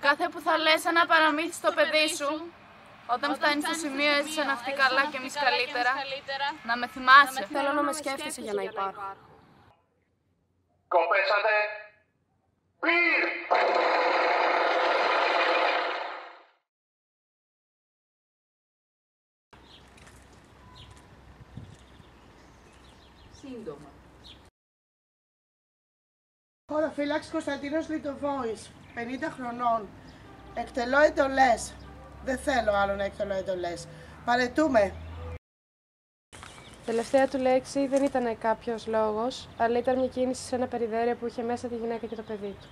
Κάθε που θα λες ένα παραμύθι στο παιδί σου, όταν φτάνεις στο σημείο έζησα να αυτή καλά και εμείς καλύτερα, να με θυμάσαι. Θέλω να με σκέφτεσαι για να υπάρχω. Κοπέσατε. Πυρ! Σύντομα. Χωροφύλαξ Κωνσταντίνος Λιτοβόης, 50 χρονών. Εκτελώ εντολές. Δεν θέλω άλλο να εκτελώ εντολές. Παρετούμε. Τελευταία του λέξη δεν ήταν κάποιος λόγος, αλλά ήταν μια κίνηση σε ένα περιδέρια που είχε μέσα τη γυναίκα και το παιδί του.